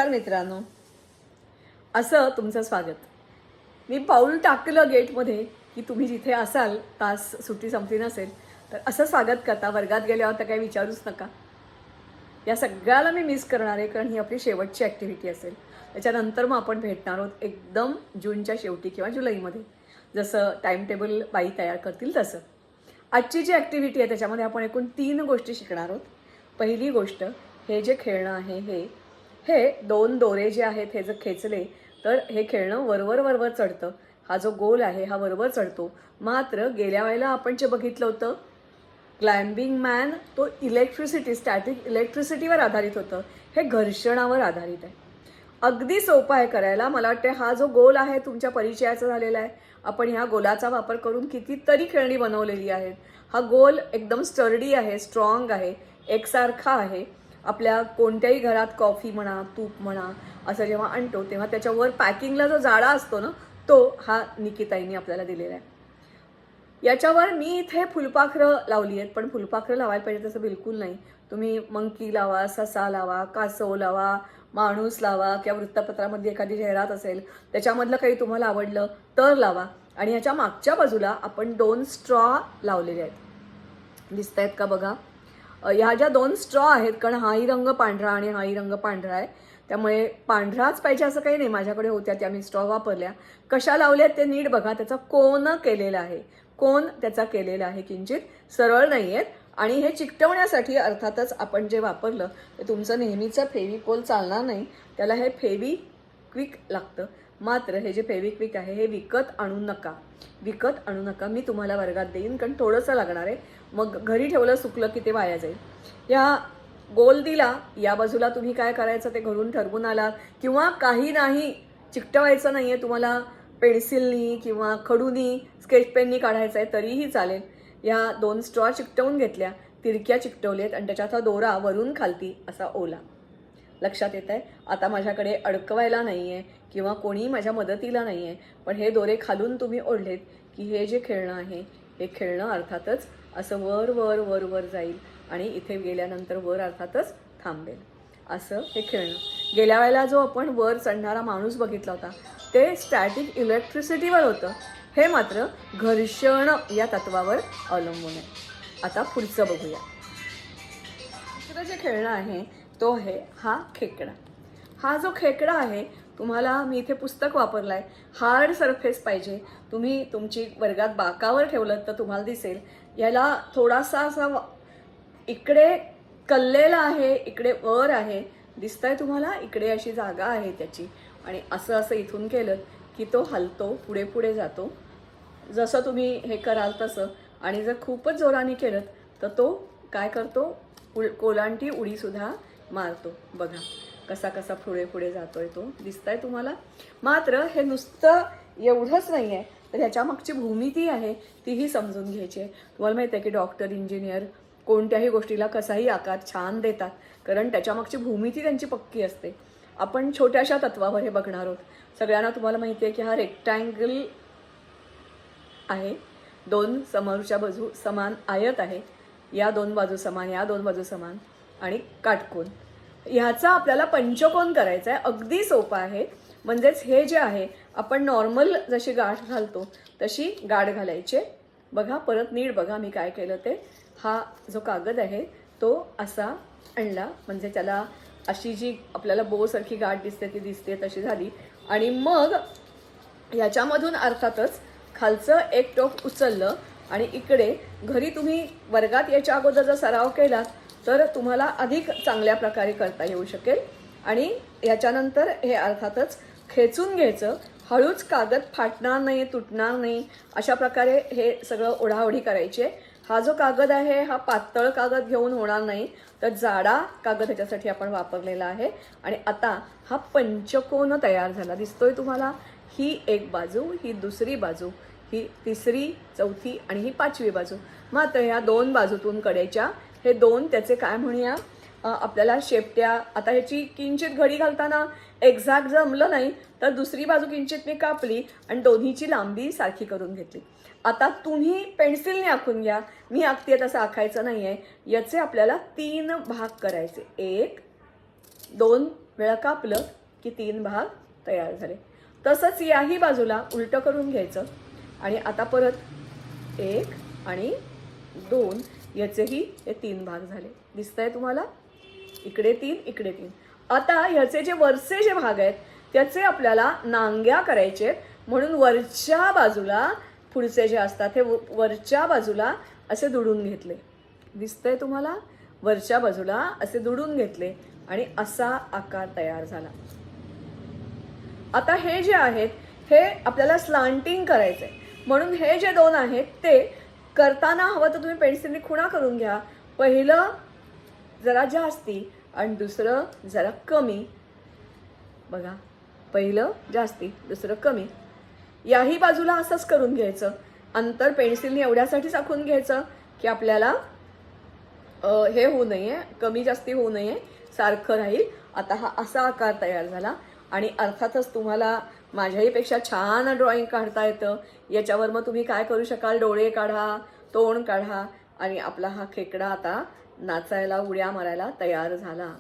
नमस्कार मित्रांनो, असं तुमचं स्वागत. मी पाऊल टाकलं गेटमध्ये की तुम्ही जिथे असाल, तास सुट्टी संपली नसेल तर असं स्वागत करता. वर्गात गेल्यावर तर काही विचारूच नका. या सगळ्याला मी मिस करणार आहे, कारण ही आपली शेवटची ॲक्टिव्हिटी असेल. त्याच्यानंतर मग आपण भेटणार आहोत एकदम जूनच्या शेवटी किंवा जुलैमध्ये, जसं टाईम टेबल बाई तयार करतील तसं. आजची जी ॲक्टिव्हिटी आहे त्याच्यामध्ये आपण एकूण 3 गोष्टी शिकणार आहोत. पहिली गोष्ट, हे जे खेळणं आहे हे 2 दोरे जे आहेत हे जर खेचले तर हे खेळणं वरवर वरवर चढतं. हा जो गोल आहे हा वरवर चढतो. मात्र गेल्या वेळेला आपण जे बघितलं होतं क्लाइम्बिंग मॅन, तो स्टॅटिक इलेक्ट्रिसिटीवर आधारित होतं. हे घर्षणावर आधारित आहे. अगदी सोपं आहे करायला. मला वाटतं हा जो गोल आहे तुमच्या परिचयाचा झालेला आहे. आपण ह्या गोलाचा वापर करून कितीतरी खेळणी बनवलेली आहेत. हा गोल एकदम स्टर्डी आहे, स्ट्रॉंग आहे, एकसारखा आहे. आपल्या कोणत्याही घरात कॉफी म्हणा, तूप म्हणा, असं जेव्हा आणतो तेव्हा त्याच्यावर पॅकिंगला जो जाळा असतो ना, तो हा निकिताईंनी आपल्याला दिलेला आहे. याच्यावर मी इथे फुलपाखरं लावली आहेत, पण फुलपाखरं लावायला पाहिजे तसं बिलकुल नाही. तुम्ही मंकी लावा, ससा लावा, कासव लावा, माणूस लावा, किंवा वृत्तपत्रामध्ये एखादी जाहिरात असेल त्याच्यामधलं काही तुम्हाला आवडलं तर लावा. आणि ह्याच्या मागच्या बाजूला आपण 2 स्ट्रॉ लावलेले आहेत. दिसत आहेत का बघा. ह्या ज्या 2 स्ट्रॉ आहेत, कारण हाही रंग पांढरा आणि हाही रंग पांढरा आहे, त्यामुळे पांढराच पाहिजे असं काही नाही. माझ्याकडे होत्या त्या मी स्ट्रॉ वापरल्या. कशा लावल्यात ते नीट बघा. त्याचा कोन केलेला आहे, कोन त्याचा केलेला आहे, किंचित सरळ नाही आहेत. आणि हे चिकटवण्यासाठी अर्थातच आपण जे वापरलं ते तुमचं नेहमीचं फेविकॉल चालणार नाही, त्याला हे फेविक्विक लागतं. मात्र हे जे फेविक्विक आहे हे विकत आणू नका. मी तुम्हाला वर्गात देईन, कारण थोडंसं लागणार आहे. मग घरी ठेवलं सुकलं की ते वाया जाईल. या गोल दिला, या बाजूला तुम्ही काय करायचं ते घरून ठरवून आलात, किंवा काही नाही चिकटवायचं नाही आहे तुम्हाला, पेन्सिलनी किंवा खडूनी स्केच पेननी काढायचं आहे तरीही चालेल. या 2 स्ट्रॉ चिकटवून घेतल्या, तिरक्या चिकटवलेत आणि त्याच्यात हा दोरा वरून खालती असा ओला. लक्षात येत आहे. आता माझ्याकडे अडकवायला नाही आहे किंवा कोणी माझ्या मदतीला नाही आहे, पण हे दोरे खालून तुम्ही ओढलेत की हे जे खेळणं आहे हे खेळणं अर्थातच असं वर वर वर वर जाईल आणि इथे गेल्यानंतर वर अर्थातच थांबेल. असं हे खेळणं. गेल्या वेळेला जो आपण वर चढणारा माणूस बघितला होता ते स्टॅटिक इलेक्ट्रिसिटीवर होतं. हे मात्र घर्षण या तत्वावर अवलंबून आहे. आता पुढचं बघूया. दुसरं जे खेळणं आहे तो आहे हा खेकडा. हा जो खेकडा आहे, तुम्हाला मी इथे पुस्तक वापरलं आहे, हार्ड सरफेस पाहिजे. तुम्ही तुमची वर्गात बाकावर ठेवलं तर तुम्हाला दिसेल. याला थोडासा असा इकडे कल्लेला आहे, इकडे वर आहे, दिसतंय तुम्हाला. इकडे अशी जागा आहे त्याची, आणि असं असं इथून केलं की तो हलतो, पुढे पुढे जातो. जसं तुम्ही हे कराल तसं. आणि जर खूपच जोराने केलं तर तो काय करतो, कोलांटी उडीसुद्धा मारतो. बघा कसा कसा पुढे पुढे जातोय तो, दिसतंय तुम्हाला. मात्र हे नुसतं एवढंच नाही आहे, तर ह्याच्या मागची भूमिती आहे तीही समजून घ्यायची आहे. तुम्हाला माहिती आहे की डॉक्टर, इंजिनियर कोणत्याही गोष्टीला कसाही आकार छान देतात, कारण त्याच्या मागची भूमिती त्यांची पक्की असते. आपण छोट्याशा तत्वावर हे बघणार आहोत. सगळ्यांना तुम्हाला माहिती आहे की हा रेक्टँगल आहे. 2 समोरच्या बाजू समान आयत आहे, या 2 बाजू समान, या 2 बाजू समान, आणि काटकोन. ह्याचा आपल्याला पंचकोन करायचा आहे. अगदी सोपं आहे. म्हणजेच हे जे आहे आपण नॉर्मल जशी गाठ घालतो तशी गाठ घालायचे. बघा, परत नीट बघा मी काय केलं ते. हा जो कागद आहे तो असा आणला, म्हणजे त्याला अशी जी आपल्याला बोसारखी गाठ दिसते ती दिसते तशी झाली. आणि मग ह्याच्यामधून अर्थातच खालचं एक टोक उचललं, आणि इकडे घरी तुम्ही वर्गात याच्या अगोदर जर सराव केला तर तुम्हाला अधिक चांगल्या प्रकारे करता येऊ शकेल. आणि ह्याच्यानंतर हे अर्थातच खेचून घ्यायचं. हळूच, कागद फाटणार नाही, तुटणार नाही, अशा प्रकारे हे सगळं ओढाओढी करायची आहे. हा जो कागद आहे हा पातळ कागद घेऊन होणार नाही, तर जाडा कागद ह्याच्यासाठी आपण वापरलेला आहे. आणि आता हा पंचकोन तयार झाला, दिसतोय तुम्हाला. ही एक बाजू, ही दुसरी बाजू, ही तिसरी, चौथी आणि ही 5वी बाजू. मात्र ह्या 2 बाजूतून कडेच्या हे 2 त्याचे काय म्हणूया, आपल्याला शेपट्या. आता ह्याची किंचित घडी घालताना एक्झॅक्ट जमलं नाही तर दुसरी बाजू किंचित मी कापली आणि दोन्हीची लांबी सारखी करून घेतली. आता तुम्ही पेन्सिलने आखून घ्या. मी आखते तसं आखायचं नाही आहे. याचे आपल्याला 3 भाग करायचे. 1, 2 वेळा कापलं की 3 भाग तयार झाले. तसंच याही बाजूला उलटं करून घ्यायचं आणि आता परत 1 आणि 2 याचेही हे 3 भाग झाले. दिसतंय तुम्हाला? इकडे 3, इकडे 3. आता ह्याचे जे वरचे जे भाग आहेत त्याचे आपल्याला नांग्या करायचे आहेत, म्हणून वरच्या बाजूला पुढचे जे असतात हे वरच्या बाजूला असे दुडून घेतले. दिसतंय तुम्हाला? वरच्या बाजूला असे दुडून घेतले आणि असा आकार तयार झाला. आता हे जे आहेत हे आपल्याला स्लांटिंग करायचंय, म्हणून हे जे 2 आहेत ते करताना हवं तर तुम्ही पेन्सिलने खुणा करून घ्या. पहिलं जरा जास्ती आणि दुसरं जरा कमी. बघा, पहिलं जास्ती, दुसरं कमी. याही बाजूला असंच करून घ्यायचं. अंतर पेन्सिलने एवढ्यासाठीच आखून घ्यायचं की आपल्याला हे होऊ नये, कमी जास्ती होऊ नये, सारखं राहील. आता हा असा आकार तयार झाला आणि अर्थातच तुम्हाला माझ्याहीपेक्षा छान ड्रॉइंग काढता येतं. याच्यावर मग तुम्ही काय करू शकाल? डोळे काढा, तोंड काढा आणि आपला हा खेकडा आता नाचायला, उड्या मारायला तयार झाला.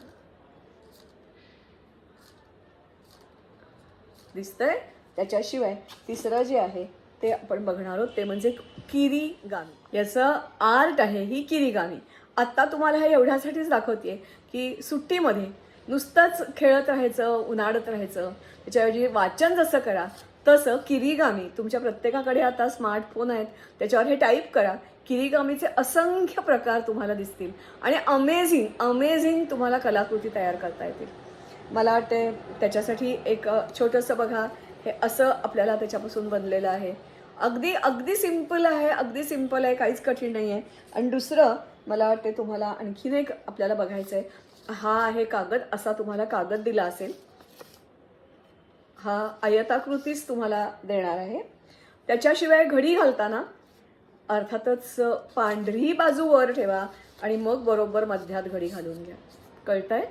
दिसतंय? त्याच्याशिवाय तिसरं जे आहे ते आपण बघणार आहोत ते म्हणजे किरीगामी. याचं आर्ट आहे ही किरीगामी. आत्ता तुम्हाला हे एवढ्यासाठीच दाखवतेय की सुट्टीमध्ये नुसतंच खेळत राहायचं, उन्हाळत राहायचं, त्याच्याऐवजी वाचन जसं करा तसं किरीगामी. तुमच्या प्रत्येकाकडे आता स्मार्टफोन आहेत, त्याच्यावर हे टाईप करा. किरीगामीचे असंख्य प्रकार तुम्हाला दिसतील आणि अमेझिंग तुम्हाला कलाकृती तयार करता येतील. मला वाटते त्याच्यासाठी एक छोटंसं बघा, हे असं आपल्याला त्याच्यापासून बनलेलं आहे. अगदी सिंपल आहे, काहीच कठीण नाही आहे. आणि दुसरं मला वाटते तुम्हाला आणखीन एक आपल्याला बघायचं आहे. हा आहे कागद. असा तुम्हाला कागद दिला असेल, हा आयताकृतीच तुम्हाला देणार आहे. त्याच्याशिवाय घडी घालताना अर्थातच पांढरी बाजू वर ठेवा आणि मग बरोबर मध्यात घडी घालून घ्या. कळतंय?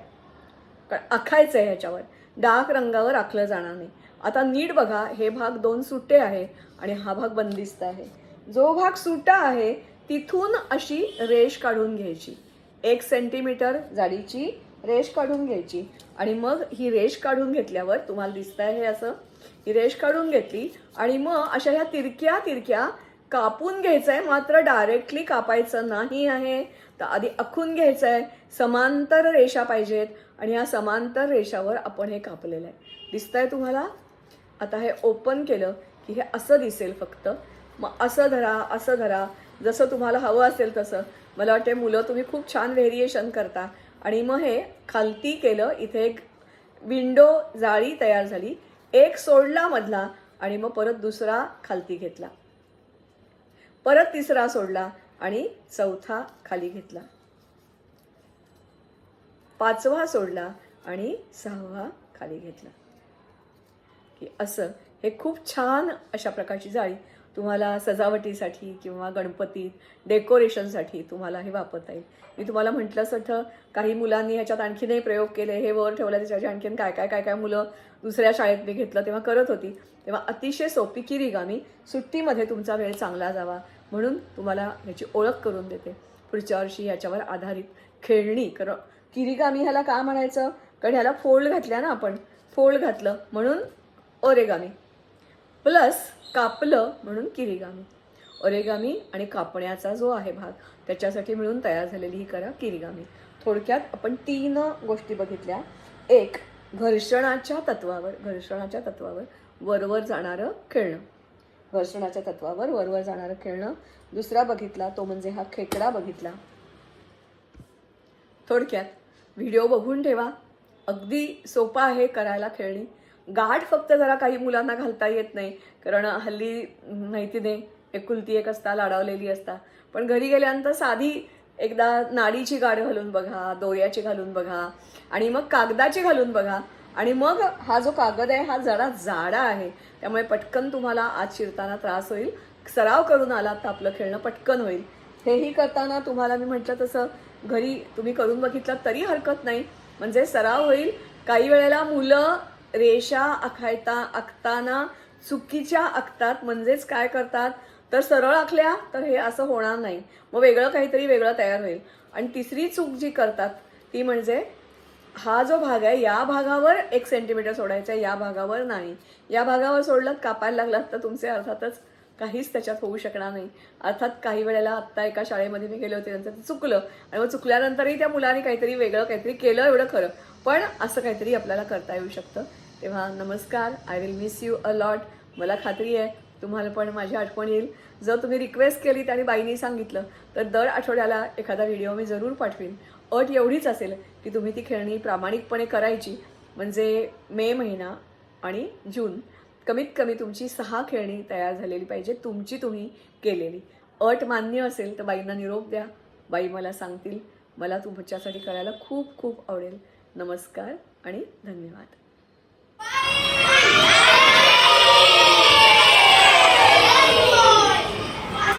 आखायचं आहे, ह्याच्यावर डार्क रंगावर आखलं जाणार नाही. आता नीट बघा, हे भाग 2 सुटे आहे आणि हा भाग बंदिस्त आहे. जो भाग सुटा आहे तिथून अशी रेष काढून घ्यायची, 1 सेंटीमीटर जाडीची रेष काढून घ्यायची आणि मग ही रेष काढून घेतल्यावर तुम्हाला दिसतंय हे असं, ही रेष काढून घेतली आणि मग अशा ह्या तिरक्या कापून घ्यायचंय. मात्र डायरेक्टली कापायचं नाही आहे, तर आधी आखून घ्यायचंय. समांतर रेषा पाहिजेत आणि ह्या समांतर रेषावर आपण हे कापलेलं आहे. दिसतंय तुम्हाला? आता हे ओपन केलं की हे असं दिसेल फक्त. मग असं धरा जसं तुम्हाला हवं असेल तसं. मला वाटते मुलं तुम्ही खूप छान व्हेरिएशन करता. आणि मग हे खालती केलं, इथे एक विंडो जाळी तयार झाली. एक सोडला मधला आणि मग परत दुसरा खालती घेतला, परत तिसरा सोडला आणि चौथा खाली घेतला, 5वा सोडला आणि 6वा खाली घेतला. की असं हे खूप छान अशा प्रकारची जाळी तुम्हाला सजावटीसाठी किंवा गणपतीत डेकोरेशनसाठी तुम्हाला हे वापरता येईल. मी तुम्हाला म्हटलंच होतं, काही मुलांनी ह्याच्यात आणखीनही प्रयोग केले. हे वर ठेवलं, त्याच्या आणखीन काय मुलं दुसऱ्या शाळेत मी घेतलं तेव्हा करत होती. तेव्हा अतिशय सोपी किरीगामी, सुट्टीमध्ये तुमचा वेळ चांगला जावा म्हणून तुम्हाला ह्याची ओळख करून देते. पुढच्या वर्षी ह्याच्यावर आधारित खेळणी किरीगामी ह्याला का म्हणायचं? कारण ह्याला फोल्ड घातल्या ना आपण, फोल्ड घातलं म्हणून ओरेगामी, प्लस कापलं म्हणून किरीगामी. ओरेगामी आणि कापण्याचा जो आहे भाग त्याच्यासाठी मिळून तयार झालेली ही करा किरीगामी. थोडक्यात आपण 3 गोष्टी बघितल्या. एक, घर्षणाच्या तत्वावर वरवर जाणारं खेळणं. दुसरा बघितला तो म्हणजे हा खेकडा बघितला. थोडक्यात व्हिडिओ बघून ठेवा, अगदी सोपा आहे करायला खेळणी. गाठ फक्त जरा काही मुलांना घालता येत नाही, कारण हल्ली माहिती नाही, एकुलती एक असता, लाडावलेली असता. पण घरी गेल्यानंतर साधी एकदा नाडीची गाठ घालून बघा, दोऱ्याची घालून बघा आणि मग कागदाची घालून बघा. आणि मग हा जो कागद आहे हा जरा जाडा आहे, त्यामुळे पटकन तुम्हाला आत शिरताना त्रास होईल. सराव करून आलात तर आपलं खेळणं पटकन होईल. हेही करताना तुम्हाला मी म्हटलं तसं घरी तुम्ही करून बघितलं तरी हरकत नाही, म्हणजे सराव होईल. काही वेळेला मुलं रेषा आखताना चुकीच्या आखतात. म्हणजेच काय करतात तर सरळ आखल्या तर हे असं होणार नाही, मग वेगळं काहीतरी वेगळं तयार होईल. आणि तिसरी चूक जी करतात ती म्हणजे हा जो भाग आहे या भागावर 1 सेंटीमीटर सोडायचा आहे, या भागावर नाही. या भागावर सोडलं कापायला लागलात तर तुमचे अर्थातच काहीच त्याच्यात होऊ शकणार नाही. अर्थात काही वेळेला आत्ता एका शाळेमध्ये मी गेले होते, नंतर ते चुकलं आणि मग चुकल्यानंतरही त्या मुलाने काहीतरी वेगळं काहीतरी केलं एवढं खरं, पण असं काहीतरी आपल्याला करता येऊ शकतं. तेव्हा नमस्कार, I will miss you a lot. मला खात्री आहे तुम्हाला पण माझी आठवण येईल. जर तुम्ही रिक्वेस्ट केली आणि बाईंनी सांगितलं तर दर आठवड्याला एखादा व्हिडिओ मी जरूर पाठवीन. अट एवढीच असेल की तुम्ही ती खेळणी प्रामाणिकपणे करायची, म्हणजे मे महिना आणि जून कमीत कमी तुमची 6 खेळणी तयार झालेली पाहिजे, तुमची तुम्ही केलेली. अट मान्य असेल तर बाईंना निरोप द्या, बाई मला सांगतील. मला तुमच्यासाठी करायला खूप खूप आवडेल. नमस्कार आणि धन्यवाद.